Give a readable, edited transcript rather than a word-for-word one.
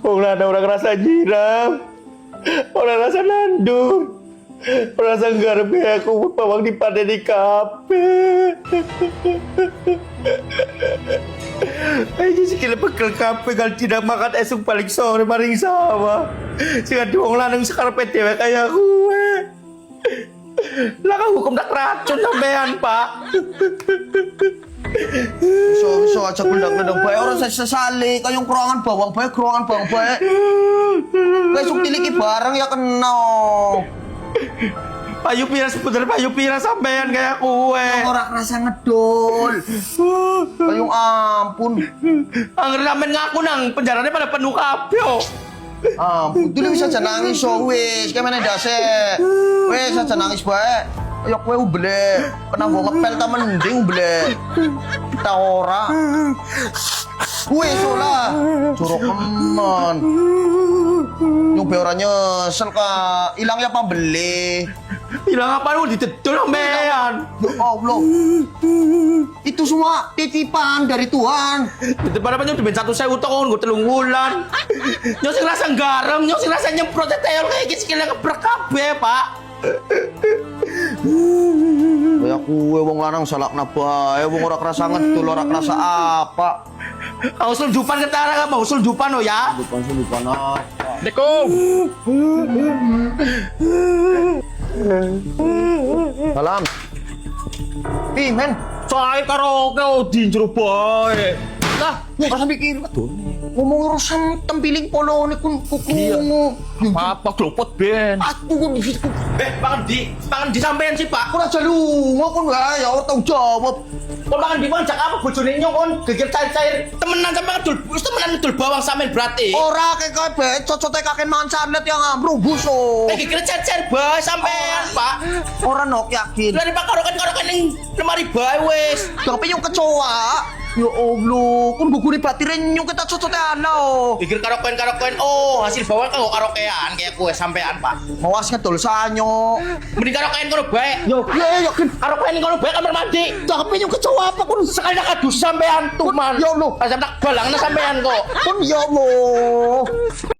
Orang rasa jiram, orang rasa nandur, orang rasa garap ya aku pawang di panen di kafe. Ayo sikile pekel kafe kalau tidak makan esok paling sore maring sawah. Sing wong lanang sekarepe dhewe kaya kowe. Lah kan hukum dak racun sampean, Pak. So aja gendang-gendang bae ora sesali kayong keruangan bawang bae. Wes tiliki bareng ya kena. Payu pira sebenarnya payu pira sampean kayak kue. Ora kerasa ngedol. Kayong ampun. Angger sampean ngaku nang penjarane pada penuh kabeh. Ampun, dulu bisa aja nangis so wis, kemana dase. Wis aja nangis bae. Ayo kowe uble, kena gua ngepel ta mending uble. Kita ora. Wis lah, jorok teman. Nyoba ora nyesel ka, ilangnya pembeli. Hilang apa lu didedol sampean? Ya Allah. Itu semua titipan dari Tuhan. Depan apa nyudah ben 1.000 tok nggo 3 wulan. Nyok sing rasa garam, nyok sing rasa nyemprot tetel kayak iki sikile kebrek kabeh, Pak. Kayak kue wong lanang salakna bae, wong ora kerasa ngedul, ora kerasa apa. Aku selundupan ketara kan, mau selundupan oh ya. Selundupan apa? Assalamualaikum. Salam. Ih, men. Saya karaoke di jero bae. Lah, ora mikir aduh. Ngomong urusan tempiling polo nih kun kuku. Apa glopot ben? Aku kun Pangan di sampean sih, Pak. Kun aja lu, ngokon wae ya ora tau jawab. Kon mangan di manjak apa bojone nyong kon geger cair-cair. Temenan sampean dul, wis temenan dul bawang sampean berarti. Ora kek kowe be cocote kaken mangan samlet yang ambrubus so. Geger cair-cair bae sampean, Pak. Ora nok yakin. Lah di Pak karokan ning lemari bae wis. Tapi yung kecoa. Ya Allah, kun bugune batirin yung kita cocote ana oh. Geger karokan oh hasil bawang kanggo karaokean kayak kue sampean, Pak. Mawas ngedol sanyo. Mending karaokean kono bae. Yo, ya yakin. Karaokean kono bae kamar mandi. Tapi yung kecoa apa kun Sekali nak adus sampean tuman. Ya Allah. Asam tak balangna sampean kok. kun ya Allah.